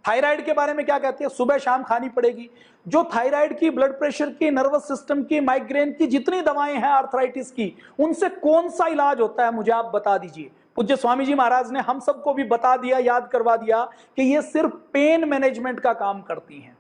Thyroid के बारे में क्या कहती है? सुबह शाम खानी पड़ेगी। जो थायराइड की, ब्लड प्रेशर की, नर्वस सिस्टम की, माइग्रेन की जितनी दवाएं हैं, आर्थराइटिस की, उनसे कौन सा इलाज होता है मुझे आप बता दीजिए। पूज्य स्वामी जी महाराज ने हम सबको भी बता दिया, याद करवा दिया कि ये सिर्फ पेन मैनेजमेंट का काम करती हैं,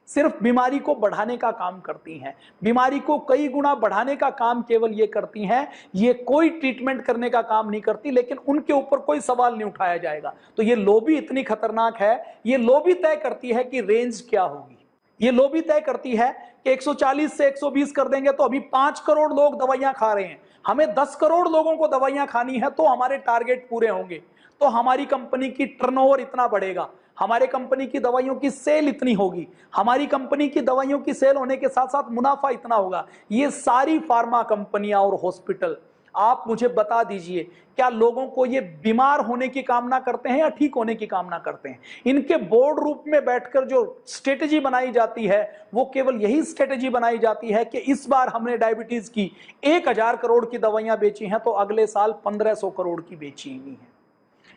सिर्फ बीमारी को बढ़ाने का काम करती हैं, बीमारी को कई गुना बढ़ाने का काम केवल ये करती हैं, ये कोई ट्रीटमेंट करने का काम नहीं करती। लेकिन उनके ऊपर कोई सवाल नहीं उठाया जाएगा। तो ये लॉबी इतनी खतरनाक है, ये लॉबी तय करती है कि रेंज क्या होगी। ये लॉबी तय करती है कि 140 से 120 कर देंगे तो अभी 5 करोड़ लोग दवाइयां खा रहे हैं, हमें 10 करोड़ लोगों को दवाइयां खानी है तो हमारे टारगेट पूरे होंगे, तो हमारी कंपनी की टर्नओवर इतना बढ़ेगा, हमारे कंपनी की दवाइयों की सेल इतनी होगी, हमारी कंपनी की दवाइयों की सेल होने के साथ साथ मुनाफा इतना होगा। ये सारी फार्मा कंपनियां और हॉस्पिटल, आप मुझे बता दीजिए, क्या लोगों को ये बीमार होने की कामना करते हैं या ठीक होने की कामना करते हैं? इनके बोर्ड रूप में बैठकर जो स्ट्रेटेजी बनाई जाती है वो केवल यही स्ट्रेटेजी बनाई जाती है कि इस बार हमने डायबिटीज की 1000 करोड़ की दवाइयां बेची हैं तो अगले साल 1500 करोड़ की बेची हुई हैं।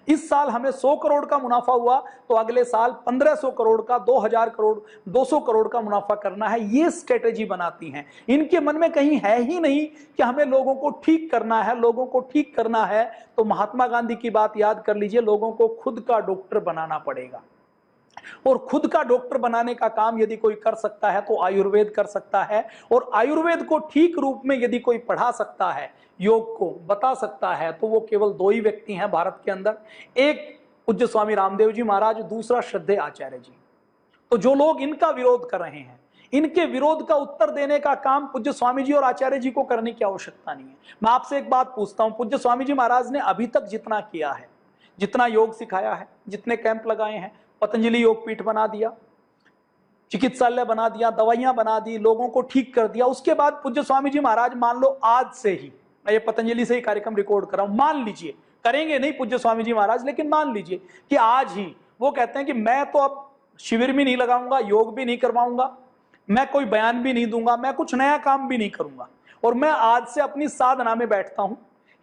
इस साल हमें 100 करोड़ का मुनाफा हुआ तो अगले साल 1500 करोड़ का, 2000 करोड़, 200 करोड़ का मुनाफा करना है। ये स्ट्रेटेजी बनाती हैं। इनके मन में कहीं है ही नहीं कि हमें लोगों को ठीक करना है, लोगों को ठीक करना है। तो महात्मा गांधी की बात याद कर लीजिए, लोगों को खुद का डॉक्टर बनाना पड़ेगा। और खुद का डॉक्टर बनाने का काम यदि कोई कर सकता है तो आयुर्वेद कर सकता है। और आयुर्वेद को ठीक रूप में यदि कोई पढ़ा सकता है, योग को बता सकता है, तो वो केवल 2 ही व्यक्ति हैं भारत के अंदर। एक पूज्य स्वामी रामदेव जी महाराज, दूसरा श्रद्धेय आचार्य जी। तो जो लोग इनका विरोध कर रहे हैं, इनके विरोध का उत्तर देने का काम पूज्य स्वामी जी और आचार्य जी को करने की आवश्यकता नहीं है। मैं आपसे एक बात पूछता हूं, पूज्य स्वामी जी महाराज ने अभी तक जितना किया है, जितना योग सिखाया है, जितने कैंप लगाए हैं, पतंजलि योग पीठ बना दिया, चिकित्सालय बना दिया, दवाइयां बना दी, लोगों को ठीक कर दिया, उसके बाद पूज्य स्वामी जी महाराज मान लो आज से ही, मैं ये पतंजलि से ही कार्यक्रम रिकॉर्ड कर रहा हूं, मान लीजिए, करेंगे नहीं पूज्य स्वामी जी महाराज, लेकिन मान लीजिए कि आज ही वो कहते हैं कि मैं तो अब शिविर भी नहीं लगाऊंगा, योग भी नहीं करवाऊंगा, मैं कोई बयान भी नहीं दूंगा, मैं कुछ नया काम भी नहीं करूंगा, और मैं आज से अपनी साधना में बैठता हूं,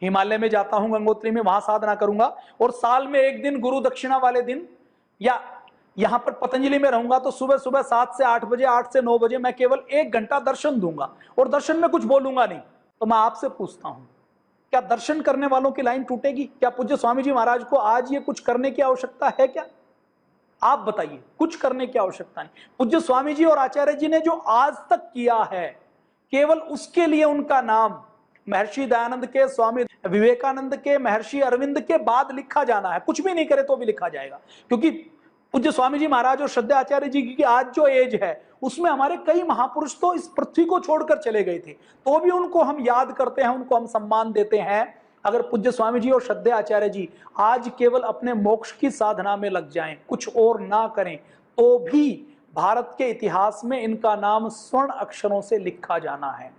हिमालय में जाता हूं, गंगोत्री में, वहां साधना करूंगा, और साल में एक दिन गुरु दक्षिणा वाले दिन या यहां पर पतंजलि में रहूंगा तो सुबह सुबह 7 से 8 बजे, 8 से 9 बजे मैं केवल 1 घंटा दर्शन दूंगा और दर्शन में कुछ बोलूंगा नहीं। तो मैं आपसे पूछता हूं, क्या दर्शन करने वालों की लाइन टूटेगी? क्या पूज्य स्वामी जी महाराज को आज ये कुछ करने की आवश्यकता है क्या? आप बताइए, कुछ करने की आवश्यकता नहीं। पूज्य स्वामी जी और आचार्य जी ने जो आज तक किया है, केवल उसके लिए उनका नाम महर्षि दयानंद के, स्वामी विवेकानंद के, महर्षि अरविंद के बाद लिखा जाना है। कुछ भी नहीं करे तो भी लिखा जाएगा, क्योंकि पूज्य स्वामी जी महाराज और श्रद्धेय आचार्य जी की आज जो एज है उसमें हमारे कई महापुरुष तो इस पृथ्वी को छोड़कर चले गए थे, तो भी उनको हम याद करते हैं, उनको हम सम्मान देते हैं। अगर पूज्य स्वामी जी और श्रद्धेय आचार्य जी आज केवल अपने मोक्ष की साधना में लग जाएं, कुछ और ना करें, तो भी भारत के इतिहास में इनका नाम स्वर्ण अक्षरों से लिखा जाना है।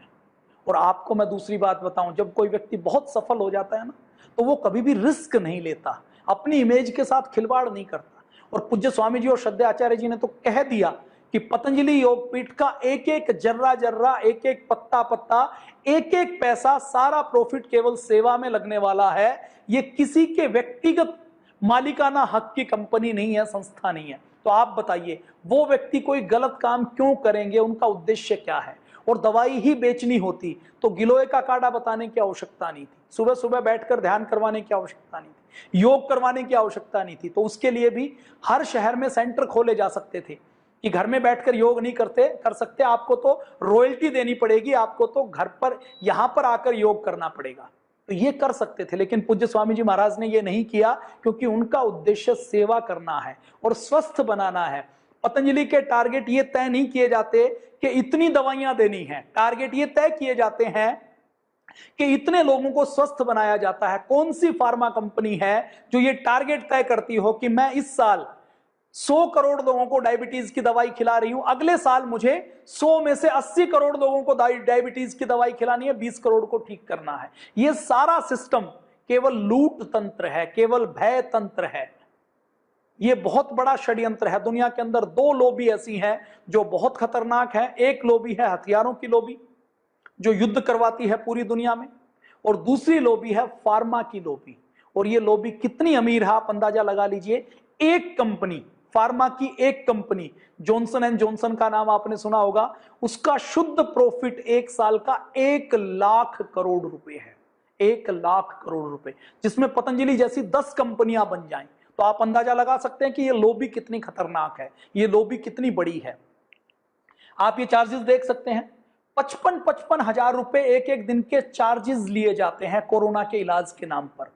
और आपको मैं दूसरी बात बताऊं, जब कोई व्यक्ति बहुत सफल हो जाता है ना, तो वो कभी भी रिस्क नहीं लेता, अपनी इमेज के साथ खिलवाड़ नहीं करता। और पूज्य स्वामी जी और श्रद्धेय आचार्य जी ने तो कह दिया कि पतंजलि योग पीठ का एक एक जर्रा जर्रा, एक एक पत्ता पत्ता, एक एक पैसा, सारा प्रॉफिट केवल सेवा में लगने वाला है। ये किसी के व्यक्तिगत मालिकाना हक की कंपनी नहीं है, संस्था नहीं है। तो आप बताइए, वो व्यक्ति कोई गलत काम क्यों करेंगे? उनका उद्देश्य क्या है? और दवाई ही बेचनी होती तो गिलोय का काढ़ा बताने की आवश्यकता नहीं थी, सुबह सुबह बैठकर ध्यान करवाने की आवश्यकता नहीं थी, योग करवाने की आवश्यकता नहीं थी। तो उसके लिए भी हर शहर में सेंटर खोले जा सकते थे कि घर में बैठकर योग नहीं कर सकते, आपको तो रॉयल्टी देनी पड़ेगी, आपको तो घर पर यहां पर आकर योग करना पड़ेगा। तो ये कर सकते थे, लेकिन पूज्य स्वामी जी महाराज ने ये नहीं किया, क्योंकि उनका उद्देश्य सेवा करना है और स्वस्थ बनाना है। पतंजलि के टारगेट ये तय नहीं किए जाते कि इतनी दवाइयां देनी है, टारगेट ये तय किए जाते हैं कि इतने लोगों को स्वस्थ बनाया जाता है। कौन सी फार्मा कंपनी है जो ये टारगेट तय करती हो कि मैं इस साल 100 करोड़ लोगों को डायबिटीज की दवाई खिला रही हूं, अगले साल मुझे 100 में से 80 करोड़ लोगों को डायबिटीज की दवाई खिलानी है, 20 करोड़ को ठीक करना है। यह सारा सिस्टम केवल लूट तंत्र है, केवल भय तंत्र है। यह बहुत बड़ा षड्यंत्र है। दुनिया के अंदर 2 लॉबी ऐसी हैं जो बहुत खतरनाक है। एक लॉबी है हथियारों की लॉबी, जो युद्ध करवाती है पूरी दुनिया में, और दूसरी लॉबी है फार्मा की लॉबी। और ये लॉबी कितनी अमीर है आप अंदाजा लगा लीजिए। एक कंपनी फार्मा की एक कंपनी जॉनसन एंड जॉनसन का नाम आपने सुना होगा, उसका शुद्ध प्रॉफिट एक साल का 1 लाख करोड़ रुपए है। 1 लाख करोड़ रुपए, जिसमें पतंजलि जैसी 10 कंपनियां बन जाएं। तो आप अंदाजा लगा सकते हैं कि ये लॉबी कितनी खतरनाक है, ये लॉबी कितनी बड़ी है। आप ये चार्जेस देख सकते हैं, 55-55 हजार रुपए एक एक दिन के चार्जेस लिए जाते हैं कोरोना के इलाज के नाम पर।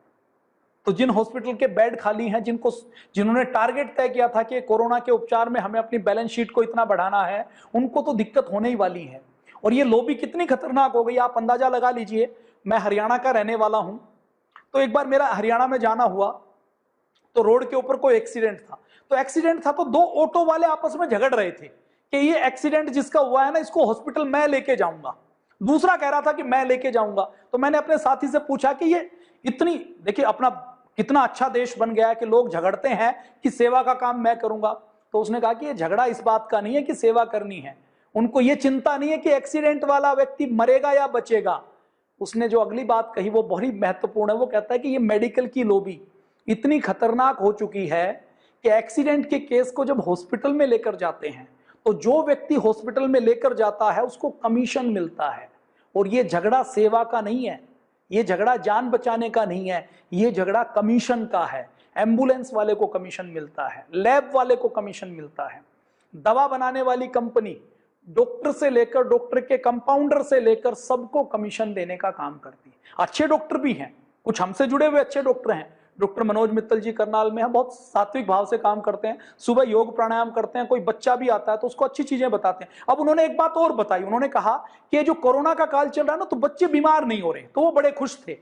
तो जिन हॉस्पिटल के बेड खाली हैं, जिन्होंने टारगेट तय किया था कि कोरोना के उपचार में हमें अपनी बैलेंस शीट को इतना बढ़ाना है, उनको तो दिक्कत होने ही वाली है। और ये लॉबी कितनी खतरनाक हो गई, आप अंदाजा लगा लीजिए। मैं हरियाणा का रहने वाला हूं, तो एक बार मेरा हरियाणा में जाना हुआ, तो रोड के ऊपर कोई एक्सीडेंट था। तो 2 ऑटो वाले आपस में झगड़ रहे थे कि ये एक्सीडेंट जिसका हुआ है ना, इसको हॉस्पिटल मैं लेके जाऊंगा। दूसरा कह रहा था कि मैं लेके जाऊंगा। तो मैंने अपने साथी से पूछा कि ये इतनी, देखिए अपना कितना अच्छा देश बन गया है कि लोग झगड़ते हैं कि सेवा का काम मैं करूंगा। तो उसने कहा कि ये झगड़ा इस बात का नहीं है कि सेवा करनी है, उनको ये चिंता नहीं है कि एक्सीडेंट वाला व्यक्ति मरेगा या बचेगा। उसने जो अगली बात कही वो बहुत महत्वपूर्ण है। वो कहता है कि ये मेडिकल की लॉबी इतनी खतरनाक हो चुकी है कि एक्सीडेंट के केस को जब हॉस्पिटल में लेकर जाते हैं, तो जो व्यक्ति हॉस्पिटल में लेकर जाता है उसको कमीशन मिलता है। और ये झगड़ा सेवा का नहीं है, ये झगड़ा जान बचाने का नहीं है, ये झगड़ा कमीशन का है। एम्बुलेंस वाले को कमीशन मिलता है, लैब वाले को कमीशन मिलता है, दवा बनाने वाली कंपनी डॉक्टर से लेकर डॉक्टर के कंपाउंडर से लेकर सबको कमीशन देने का काम करती है। अच्छे डॉक्टर भी हैं, कुछ हमसे जुड़े हुए अच्छे डॉक्टर हैं। डॉक्टर मनोज मित्तल जी करनाल में हैं, बहुत सात्विक भाव से काम करते हैं, सुबह योग प्राणायाम करते हैं। कोई बच्चा भी आता है तो उसको अच्छी चीजें बताते हैं। अब उन्होंने एक बात और बताई, उन्होंने कहा कि ये जो कोरोना का काल चल रहा है ना, तो बच्चे बीमार नहीं हो रहे, तो वो बड़े खुश थे।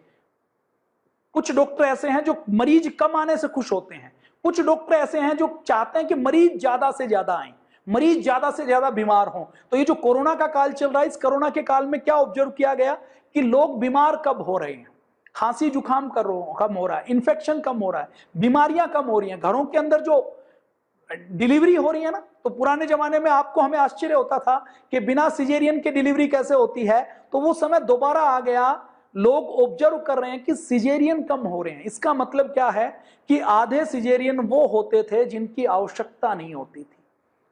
कुछ डॉक्टर ऐसे हैं जो मरीज कम आने से खुश होते हैं, कुछ डॉक्टर ऐसे हैं जो चाहते हैं कि मरीज ज्यादा से ज्यादा आए, मरीज ज्यादा से ज्यादा बीमार हों। तो ये जो कोरोना का काल चल रहा है, इस कोरोना के काल में क्या ऑब्जर्व किया गया कि लोग बीमार कब हो रहे हैं, खांसी जुकाम कम हो रहा है, इन्फेक्शन कम हो रहा है, बीमारियां कम हो रही हैं। घरों के अंदर जो डिलीवरी हो रही है ना, तो पुराने जमाने में आपको हमें आश्चर्य होता था कि बिना सिजेरियन के डिलीवरी कैसे होती है, तो वो समय दोबारा आ गया। लोग ऑब्जर्व कर रहे हैं कि सिजेरियन कम हो रहे हैं। इसका मतलब क्या है कि आधे सिजेरियन वो होते थे जिनकी आवश्यकता नहीं होती थी,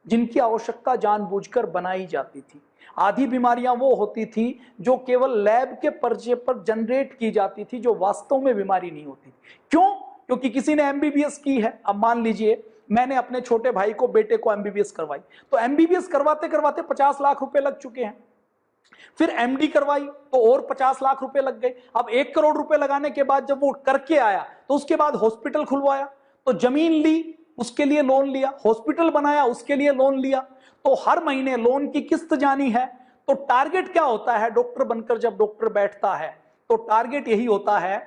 जिनकी आवश्यकता जानबूझकर बनाई जाती थी। आधी बीमारियां वो होती थी जो केवल लैब के पर्चे पर जनरेट की जाती थी, जो वास्तव में बीमारी नहीं होती। क्यों? क्योंकि किसी ने एमबीबीएस की है। अब मान लीजिए मैंने अपने छोटे भाई को, बेटे को एमबीबीएस करवाई, तो एमबीबीएस करवाते करवाते 50 लाख रुपए लग चुके हैं। फिर एमडी करवाई तो और 50 लाख रुपए लग गए। अब 1 करोड़ रुपए लगाने के बाद जब वो करके आया, तो उसके बाद हॉस्पिटल खुलवाया, तो जमीन ली, उसके लिए लोन लिया, हॉस्पिटल बनाया, उसके लिए लोन लिया, तो हर महीने लोन की किस्त जानी है। तो टारगेट क्या होता है डॉक्टर बनकर जब डॉक्टर बैठता है, तो टारगेट यही होता है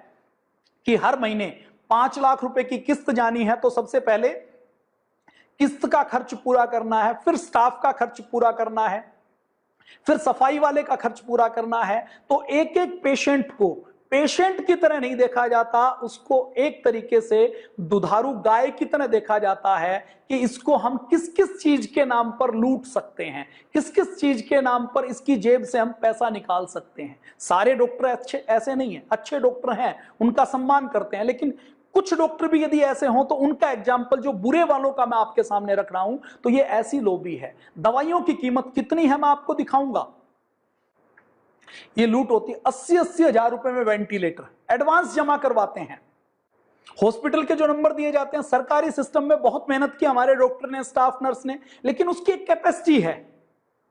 कि हर महीने 5 लाख रुपए की किस्त जानी है। तो सबसे पहले किस्त का खर्च पूरा करना है, फिर स्टाफ का खर्च पूरा करना है, फिर सफाई वाले का खर्च पूरा करना है। तो एक एक पेशेंट को पेशेंट की तरह नहीं देखा जाता, उसको एक तरीके से दुधारू गाय की तरह देखा जाता है कि इसको हम किस किस चीज के नाम पर लूट सकते हैं, किस किस चीज के नाम पर इसकी जेब से हम पैसा निकाल सकते हैं। सारे डॉक्टर अच्छे ऐसे नहीं हैं, अच्छे डॉक्टर हैं, उनका सम्मान करते हैं, लेकिन कुछ डॉक्टर भी यदि ऐसे हों तो उनका एग्जाम्पल जो बुरे वालों का मैं आपके सामने रख रहा हूं, तो ये ऐसी लॉबी है। दवाइयों की कीमत कितनी है मैं आपको दिखाऊंगा। ये लूट होती है। 80-80 हजार रुपए में वेंटिलेटर एडवांस जमा करवाते हैं। हॉस्पिटल के जो नंबर दिए जाते हैं, सरकारी सिस्टम में बहुत मेहनत की हमारे डॉक्टर ने, स्टाफ नर्स ने, लेकिन उसकी एक कैपेसिटी है,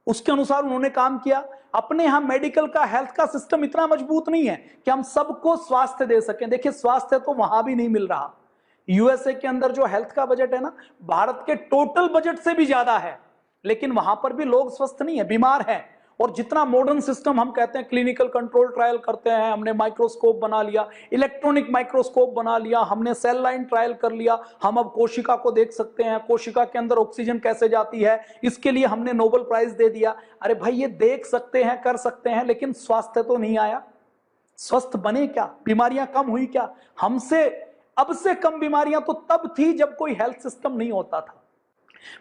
उसके अनुसार उन्होंने काम किया। अपने यहां मेडिकल का, हेल्थ का सिस्टम इतना मजबूत नहीं है कि हम सबको स्वास्थ्य दे सकें। देखिए स्वास्थ्य तो वहां भी नहीं मिल रहा। यूएसए के अंदर जो हेल्थ का बजट है ना, भारत के टोटल बजट से भी ज्यादा है, लेकिन वहां पर भी लोग स्वस्थ नहीं है, बीमार हैं। और जितना मॉडर्न सिस्टम हम कहते हैं, क्लिनिकल कंट्रोल ट्रायल करते हैं, हमने माइक्रोस्कोप बना लिया, इलेक्ट्रॉनिक माइक्रोस्कोप बना लिया, हमने सेल लाइन ट्रायल कर लिया, हम अब कोशिका को देख सकते हैं, कोशिका के अंदर ऑक्सीजन कैसे जाती है, इसके लिए हमने नोबेल प्राइज दे दिया। अरे भाई ये देख सकते हैं, कर सकते हैं, लेकिन स्वास्थ्य तो नहीं आया। स्वस्थ बने क्या? बीमारियां कम हुई क्या? हमसे अब से कम बीमारियां तो तब थी जब कोई हेल्थ सिस्टम नहीं होता था।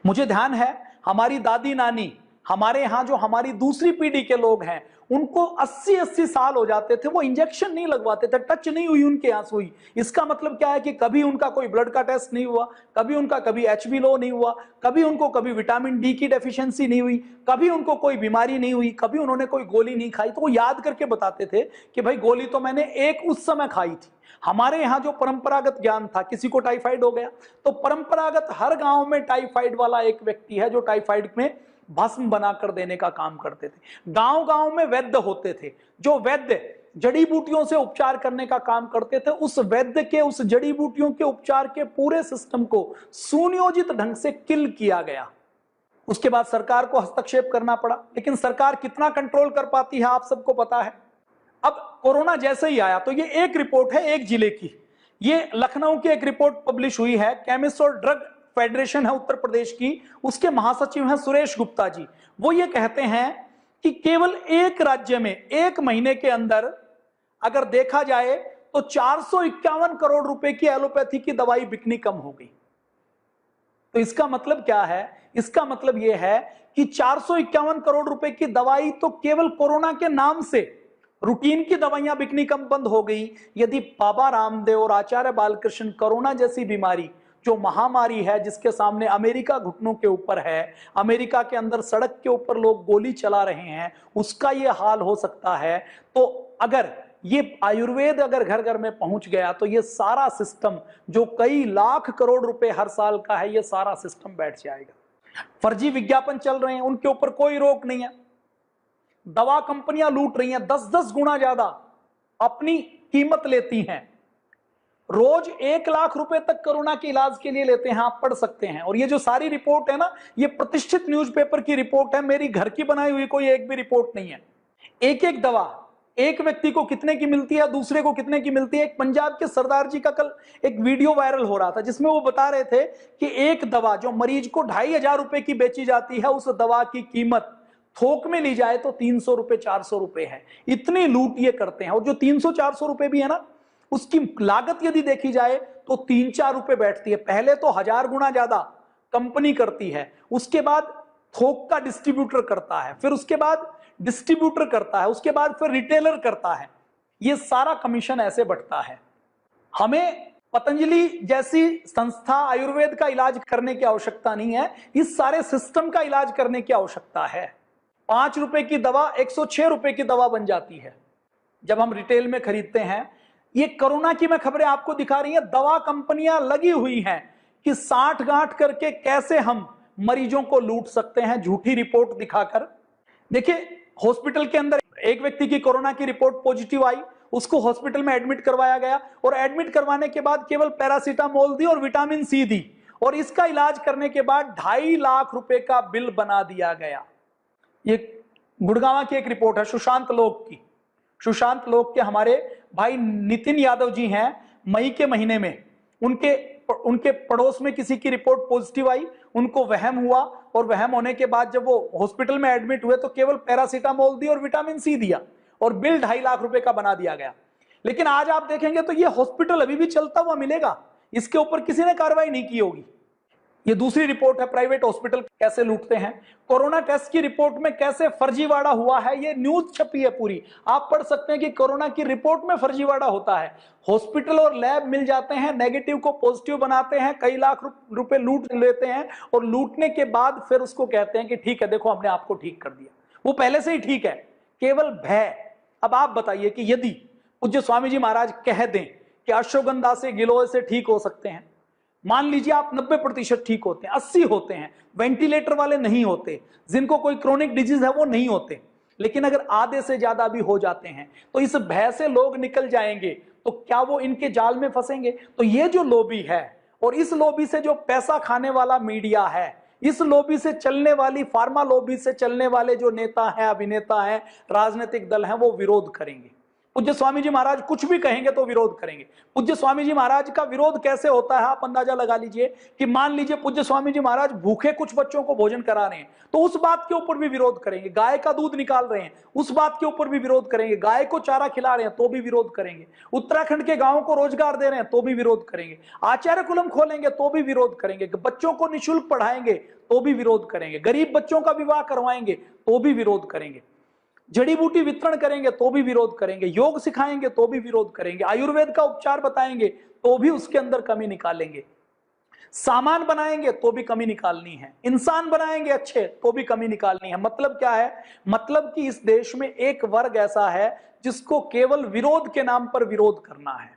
मुझे ध्यान है हमारी दादी नानी, हमारे यहाँ जो हमारी दूसरी पीढ़ी के लोग हैं उनको 80-80 साल हो जाते थे, वो इंजेक्शन नहीं लगवाते थे, टच नहीं हुई उनके यहाँ सुई। इसका मतलब क्या है कि कभी उनका कोई ब्लड का टेस्ट नहीं हुआ, कभी उनका कभी HB लो नहीं हुआ, कभी उनको कभी विटामिन D की डेफिशिएंसी नहीं हुई, कभी उनको कोई बीमारी नहीं हुई, कभी उन्होंने कोई गोली नहीं खाई। तो वो याद करके बताते थे कि भाई गोली तो मैंने एक उस समय खाई थी। हमारे यहाँ जो परंपरागत ज्ञान था, किसी को टाइफाइड हो गया तो परंपरागत हर गांव में टाइफाइड वाला एक व्यक्ति है जो टाइफाइड में भस्म बनाकर देने का काम करते थे। गांव गांव में वैद्य होते थे जो वैद्य जड़ी बूटियों से उपचार करने का काम करते थे। उस वैद्य के, उस जड़ी बूटियों के उपचार के पूरे सिस्टम को सुनियोजित ढंग से किल किया गया। उसके बाद सरकार को हस्तक्षेप करना पड़ा, लेकिन सरकार कितना कंट्रोल कर पाती है आप सबको पता है। अब कोरोना जैसे ही आया तो ये एक रिपोर्ट है एक जिले की, ये लखनऊ की एक रिपोर्ट पब्लिश हुई है, केमिस्ट और ड्रग फेडरेशन है उत्तर प्रदेश की, उसके महासचिव हैं सुरेश गुप्ता जी। वो ये कहते हैं कि केवल एक राज्य में एक महीने के अंदर अगर देखा जाए तो 451 करोड़ रुपए की एलोपैथी की दवाई बिकनी कम हो गई। तो इसका मतलब क्या है? इसका मतलब यह है कि 451 करोड़ रुपए की दवाई तो केवल कोरोना के नाम से, रूटीन की दवाइयां बिकनी कम बंद हो गई। यदि बाबा रामदेव और आचार्य बालकृष्ण कोरोना जैसी बीमारी जो महामारी है, जिसके सामने अमेरिका घुटनों के ऊपर है, अमेरिका के अंदर सड़क के ऊपर लोग गोली चला रहे हैं, उसका ये हाल हो सकता है, तो अगर ये आयुर्वेद अगर घर घर में पहुंच गया तो ये सारा सिस्टम जो कई लाख करोड़ रुपए हर साल का है, ये सारा सिस्टम बैठ जाएगा। फर्जी विज्ञापन चल रहे हैं, उनके ऊपर कोई रोक नहीं है। दवा कंपनियां लूट रही हैं, 10-10 गुना ज्यादा अपनी कीमत लेती हैं। रोज 1 लाख रुपए तक कोरोना के इलाज के लिए लेते हैं, आप पढ़ सकते हैं। और ये जो सारी रिपोर्ट है ना, ये प्रतिष्ठित न्यूज़पेपर की रिपोर्ट है, मेरी घर की बनाई हुई कोई एक भी रिपोर्ट नहीं है। एक एक दवा एक व्यक्ति को कितने की मिलती है, दूसरे को कितने की मिलती है। एक पंजाब के सरदार जी का कल एक वीडियो वायरल हो रहा था जिसमें वो बता रहे थे कि एक दवा जो मरीज को 2500 रुपए की बेची जाती है, उस दवा की कीमत थोक में ली जाए तो 300 रुपए 400 रुपए है। इतनी लूट ये करते हैं। और जो 300-400 रुपए भी है ना, उसकी लागत यदि देखी जाए तो 3-4 रुपए बैठती है। पहले तो 1000 गुना ज्यादा कंपनी करती है, उसके बाद थोक का डिस्ट्रीब्यूटर करता है, फिर उसके बाद डिस्ट्रीब्यूटर करता है, उसके बाद फिर रिटेलर करता है। ये सारा कमीशन ऐसे बढ़ता है। हमें पतंजलि जैसी संस्था आयुर्वेद का इलाज करने की आवश्यकता नहीं है, इस सारे सिस्टम का इलाज करने की आवश्यकता है। 5 रुपए की दवा 106 रुपए की दवा बन जाती है जब हम रिटेल में खरीदते हैं। ये कोरोना की मैं खबरें आपको दिखा रही हैं, दवा कंपनियां लगी हुई हैं कि साठ गांठ करके कैसे हम मरीजों को लूट सकते हैं, झूठी रिपोर्ट दिखाकर। देखिए, हॉस्पिटल के अंदर एक व्यक्ति की कोरोना की रिपोर्ट पॉजिटिव आई, उसको हॉस्पिटल में एडमिट करवाया गया और एडमिट करवाने के बाद केवल पैरासीटामोल दी और विटामिन C दी, और इसका इलाज करने के बाद 2.5 लाख रुपए का बिल बना दिया गया। ये गुड़गांव की एक रिपोर्ट है, सुशांत लोक की। सुशांत लोक के हमारे भाई नितिन यादव जी हैं, मई के महीने में उनके पड़ोस में किसी की रिपोर्ट पॉजिटिव आई, उनको वहम हुआ, और वहम होने के बाद जब वो हॉस्पिटल में एडमिट हुए तो केवल पैरासीटामोल दी और विटामिन C दिया और बिल 2.5 लाख रुपए का बना दिया गया। लेकिन आज आप देखेंगे तो ये हॉस्पिटल अभी भी चलता हुआ मिलेगा, इसके ऊपर किसी ने कार्रवाई नहीं की होगी। ये दूसरी रिपोर्ट है, प्राइवेट हॉस्पिटल कैसे लूटते हैं। कोरोना टेस्ट की रिपोर्ट में कैसे फर्जीवाड़ा हुआ है, ये न्यूज छपी है पूरी, आप पढ़ सकते हैं कि कोरोना की रिपोर्ट में फर्जीवाड़ा होता है। हॉस्पिटल और लैब मिल जाते हैं, नेगेटिव को पॉजिटिव बनाते हैं, कई लाख रुपए लूट लेते हैं, और लूटने के बाद फिर उसको कहते हैं कि ठीक है, देखो हमने आपको ठीक कर दिया। वो पहले से ही ठीक है, केवल भय। अब आप बताइए कि यदि पूज्य स्वामी जी महाराज कह दें कि अश्वगंधा से गिलोय से ठीक हो सकते हैं, मान लीजिए आप 90% ठीक होते हैं, 80 होते हैं, वेंटिलेटर वाले नहीं होते, जिनको कोई क्रोनिक डिजीज है वो नहीं होते, लेकिन अगर आधे से ज्यादा भी हो जाते हैं तो इस भय से लोग निकल जाएंगे, तो क्या वो इनके जाल में फंसेंगे? तो ये जो लॉबी है, और इस लॉबी से जो पैसा खाने वाला मीडिया है, इस लॉबी से चलने वाली फार्मा लॉबी से चलने वाले जो नेता हैं, अभिनेता हैं, राजनीतिक दल हैं, वो विरोध करेंगे। पूज्य स्वामी जी महाराज कुछ भी कहेंगे तो विरोध करेंगे। पूज्य स्वामी जी महाराज का विरोध कैसे होता है आप अंदाजा लगा लीजिए कि मान लीजिए पूज्य स्वामी जी महाराज भूखे कुछ बच्चों को भोजन करा रहे हैं तो उस बात के ऊपर भी विरोध करेंगे। गाय का दूध निकाल रहे हैं उस बात के ऊपर भी विरोध करेंगे। गाय को चारा खिला रहे हैं तो भी विरोध करेंगे। उत्तराखंड के गांवों को रोजगार दे रहे हैं तो भी विरोध करेंगे। आचार्य कुलम खोलेंगे तो भी विरोध करेंगे। बच्चों को निःशुल्क पढ़ाएंगे तो भी विरोध करेंगे। गरीब बच्चों का विवाह करवाएंगे तो भी विरोध करेंगे। जड़ी बूटी वितरण करेंगे तो भी विरोध करेंगे। योग सिखाएंगे तो भी विरोध करेंगे। आयुर्वेद का उपचार बताएंगे तो भी उसके अंदर कमी निकालेंगे। सामान बनाएंगे तो भी कमी निकालनी है। इंसान बनाएंगे अच्छे तो भी कमी निकालनी है। मतलब क्या है? मतलब कि इस देश में एक वर्ग ऐसा है जिसको केवल विरोध के नाम पर विरोध करना है।